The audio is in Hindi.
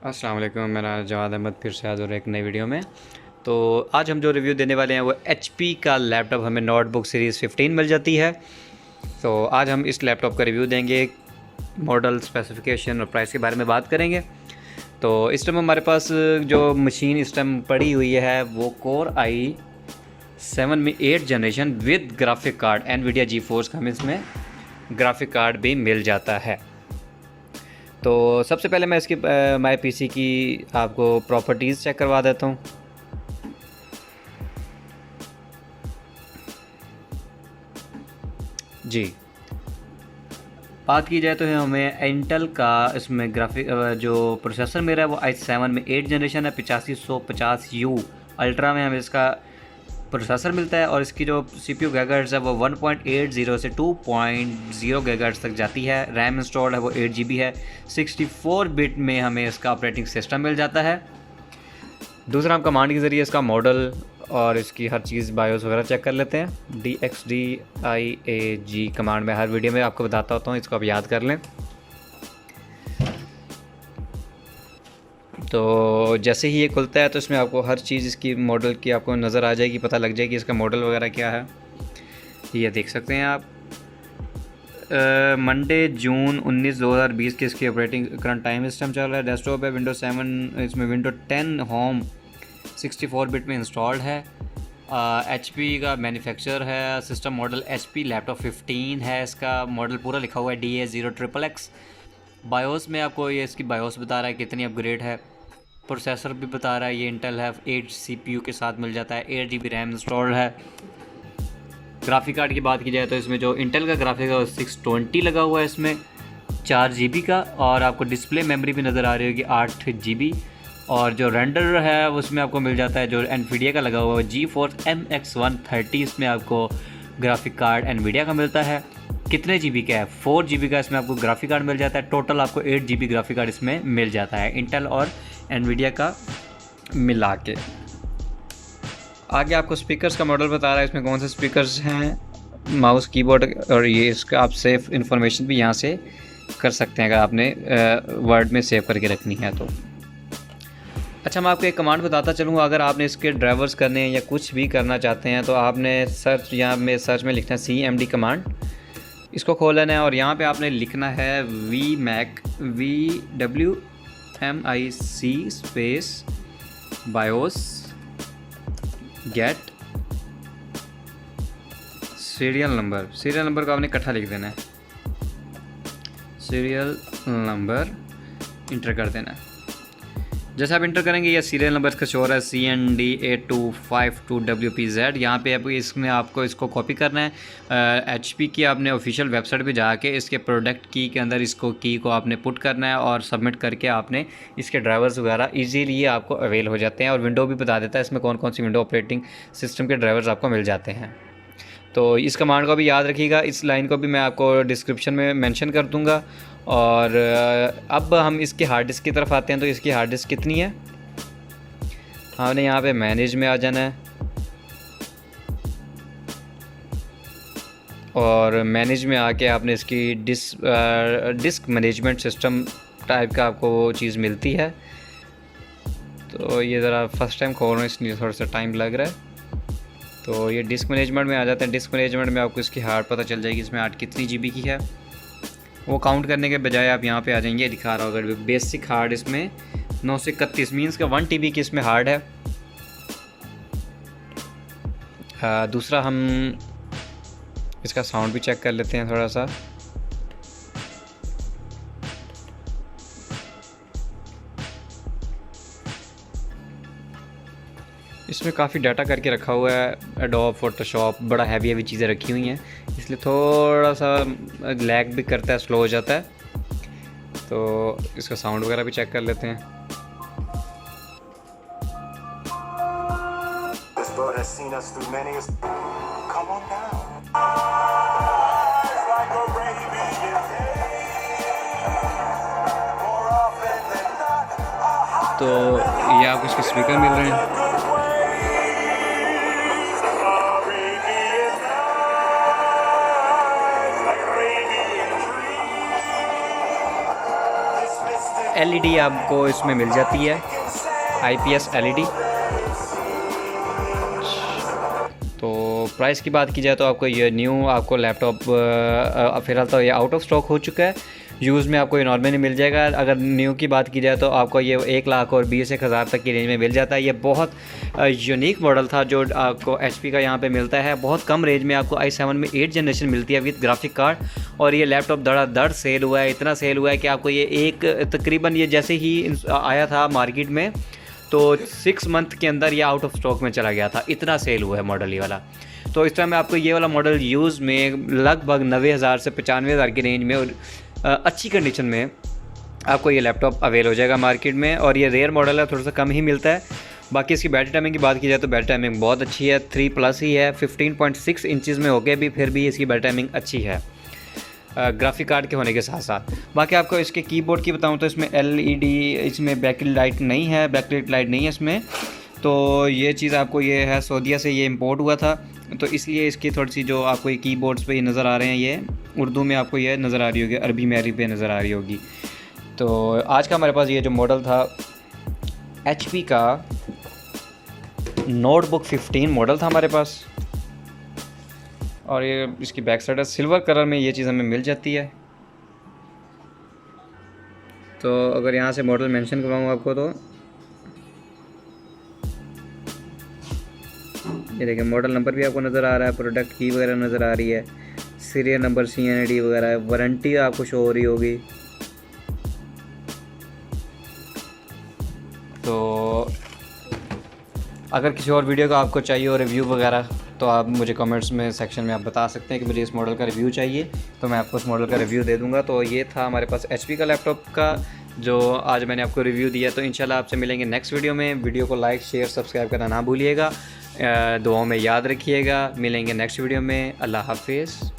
अस्सलाम वालेकुम। मेरा जवाद अहमद फिर से हाज़िर हूँ एक नई वीडियो में। तो आज हम जो रिव्यू देने वाले हैं वो HP का लैपटॉप हमें नोटबुक सीरीज़ 15 मिल जाती है। तो आज हम इस लैपटॉप का रिव्यू देंगे, मॉडल, स्पेसिफिकेशन और प्राइस के बारे में बात करेंगे। तो इस टाइम हमारे पास जो मशीन इस टाइम पड़ी हुई है वो कोर i7 में 8 generation with graphic card NVIDIA GeForce का हमें इसमें ग्राफिक कार्ड भी मिल जाता है। तो सबसे पहले मैं इसकी माई पीसी की आपको प्रॉपर्टीज़ चेक करवा देता हूँ। जी, बात की जाए तो हमें इंटेल का इसमें ग्राफिक जो प्रोसेसर मेरा है वो i7 में 8 जनरेशन है, 8550U अल्ट्रा में हमें इसका प्रोसेसर मिलता है और इसकी जो CPU गीगाहर्ट्ज़ है वो 1.80 से 2.0 गीगाहर्ट्ज़ तक जाती है। रैम इंस्टॉल्ड है वो 8 GB है। 64 बिट में हमें इसका ऑपरेटिंग सिस्टम मिल जाता है। दूसरा हम कमांड के ज़रिए इसका मॉडल और इसकी हर चीज़ बायोस वगैरह चेक कर लेते हैं। DXDIAG कमांड में हर वीडियो में आपको बताता होता हूँ, इसको आप याद कर लें। तो जैसे ही ये खुलता है तो इसमें आपको हर चीज़ इसकी मॉडल की आपको नज़र आ जाएगी, पता लग जाएगी इसका मॉडल वगैरह क्या है। ये देख सकते हैं आप। मंडे जून 19 2020 की इसकी ऑपरेटिंग करंट टाइम सिस्टम चल रहा है। डेस्कटॉप है विंडो 7, इसमें विंडो 10 होम 64 बिट में इंस्टॉल्ड है। HP का मैन्युफैक्चर है। सिस्टम मॉडल HP लैपटॉप 15 है। इसका मॉडल पूरा लिखा हुआ है DA0XXX। बायोस में आपको ये इसकी बायोस बता रहा है कितनी अपग्रेड है। प्रोसेसर भी बता रहा है ये इंटेल है, 8 CPU के साथ मिल जाता है। 8 GB रैम इंस्टॉल्ड है। ग्राफिक कार्ड की बात की जाए तो इसमें जो इंटेल का ग्राफिक है वो 620 लगा हुआ है इसमें 4 GB का, और आपको डिस्प्ले मेमोरी भी नज़र आ रही होगी 8 GB। और जो रेंडर है उसमें आपको मिल जाता है जो NVIDIA का लगा हुआ है GeForce MX130। इसमें आपको ग्राफिक कार्ड NVIDIA का मिलता है। कितने GB का है? 4 GB का इसमें आपको ग्राफिक कार्ड मिल जाता है। टोटल आपको 8 GB ग्राफिक कार्ड इसमें मिल जाता है इंटेल और NVIDIA का मिला के। आगे आपको स्पीकर्स का मॉडल बता रहा है इसमें कौन से स्पीकर्स हैं, माउस, कीबोर्ड, और ये इसका आप सेव इन्फॉर्मेशन भी यहाँ से कर सकते हैं अगर आपने वर्ड में सेव करके रखनी है तो। अच्छा, मैं आपको एक कमांड बताता चलूँ। अगर आपने इसके ड्राइवर्स करने हैं या कुछ भी करना चाहते हैं तो आपने सर्च यहाँ में सर्च में लिखना है CMD कमांड। इसको खोल लेना है और यहाँ पे आपने लिखना है VMAC VWMIC space BIOS get serial number को आपने इकट्ठा लिख देना है। सीरियल नंबर इंटर कर देना है। जैसे आप इंटर करेंगे या सीरियल नंबर इसका शो रहा है CND8252WPZ। यहाँ पे इसमें आपको इसको कॉपी करना है। HP की आपने ऑफिशियल वेबसाइट पे जाके इसके प्रोडक्ट की के अंदर इसको की को आपने पुट करना है और सबमिट करके आपने इसके ड्राइवर्स वगैरह इजीली आपको अवेल हो जाते हैं। और विंडो भी बता देता है इसमें कौन कौन सी विंडो ऑपरेटिंग सिस्टम के ड्राइवर्स आपको मिल जाते हैं। तो इस कमांड को भी याद रखिएगा। इस लाइन को भी मैं आपको डिस्क्रिप्शन में मेंशन कर दूंगा। और अब हम इसके हार्ड डिस्क की तरफ आते हैं। तो इसकी हार्ड डिस्क कितनी है, हमने यहाँ पे मैनेज में आ जाना है और मैनेज में आके आपने इसकी डिस्क मैनेजमेंट सिस्टम टाइप का आपको वो चीज़ मिलती है। तो ये ज़रा फर्स्ट टाइम खोल रहा हूँ इसलिए थोड़ा सा टाइम लग रहा है। तो ये डिस्क मैनेजमेंट में आ जाते हैं। डिस्क मैनेजमेंट में आपको इसकी हार्ड पता चल जाएगी इसमें हार्ड कितनी GB की है। वो काउंट करने के बजाय आप यहाँ पे आ जाएंगे, दिखा रहा होगा बेसिक हार्ड इसमें 931 मीन्स का 1 TB की इसमें हार्ड है। दूसरा हम इसका साउंड भी चेक कर लेते हैं थोड़ा सा। इसमें काफ़ी डाटा करके रखा हुआ है। एडोब फोटोशॉप बड़ा हैवी चीज़ें रखी हुई हैं, इसलिए थोड़ा सा लैग भी करता है, स्लो हो जाता है। तो इसका साउंड वगैरह भी चेक कर लेते हैं। तो ये आपको इसके स्पीकर मिल रहे हैं। LED आपको इसमें मिल जाती है, IPS LED। तो प्राइस की बात की जाए तो आपको ये न्यू आपको लैपटॉप फ़िलहाल तो ये आउट ऑफ स्टॉक हो चुका है, यूज़ में आपको ये नॉर्मली मिल जाएगा। अगर न्यू की बात की जाए तो आपको ये 1,20,000 तक की रेंज में मिल जाता है। ये बहुत यूनिक मॉडल था जो आपको HP का यहाँ पे मिलता है। बहुत कम रेंज में आपको i7 में 8 जनरेशन मिलती है विद ग्राफिक कार्ड, और ये लैपटॉप धड़ाधड़ सेल हुआ है, इतना सेल हुआ है कि आपको ये एक तकरीबन ये जैसे ही आया था मार्केट में तो 6 मंथ के अंदर ये आउट ऑफ स्टॉक में चला गया था, इतना सेल हुआ है मॉडल ये वाला। तो इस टाइम में आपको ये वाला मॉडल यूज़ में लगभग 90,000 से 95,000 की रेंज में और अच्छी कंडीशन में आपको ये लैपटॉप अवेल हो जाएगा मार्केट में। और ये रेयर मॉडल है, थोड़ा सा कम ही मिलता है। बाकी इसकी बैटरी टाइमिंग की बात की जाए तो बैटरी टाइमिंग बहुत अच्छी है, 3+ ही है, 15.6 इंचज़ में हो गए भी, फिर भी इसकी बैटरी टाइमिंग अच्छी है ग्राफिक कार्ड के होने के साथ साथ। बाकी आपको इसके कीबोर्ड की बताऊं तो इसमें LED, इसमें बैकलाइट लाइट नहीं है, बैकलाइट लाइट नहीं है इसमें। तो ये चीज़ आपको ये है सऊदीया से ये इंपोर्ट हुआ था, तो इसलिए इसकी थोड़ी सी जो आपको ये कीबोर्ड्स पे ये नज़र आ रहे हैं, ये उर्दू में आपको ये नज़र आ रही होगी, अरबी में पे नज़र आ रही होगी। तो आज का हमारे पास ये जो मॉडल था HP का नोटबुक 15 मॉडल था हमारे पास, और ये इसकी बैक साइड है, सिल्वर कलर में ये चीज़ हमें मिल जाती है। तो अगर यहाँ से मॉडल मेंशन करवाऊँ आपको तो ये देखिए मॉडल नंबर भी आपको नज़र आ रहा है, प्रोडक्ट की वगैरह नज़र आ रही है, सीरियल नंबर CND वगैरह है, वारंटी आपको शो हो रही होगी। तो अगर किसी और वीडियो का आपको चाहिए और रिव्यू वगैरह तो आप मुझे कमेंट्स में सेक्शन में आप बता सकते हैं कि मुझे इस मॉडल का रिव्यू चाहिए, तो मैं आपको उस मॉडल का रिव्यू दे दूंगा। तो ये था हमारे पास HP का लैपटॉप का जो आज मैंने आपको रिव्यू दिया। तो इंशाल्लाह आपसे मिलेंगे नेक्स्ट वीडियो में। वीडियो को लाइक शेयर सब्सक्राइब करना ना भूलिएगा, दुआओं में याद रखिएगा। मिलेंगे नेक्स्ट वीडियो में। अल्लाह हाफिज़।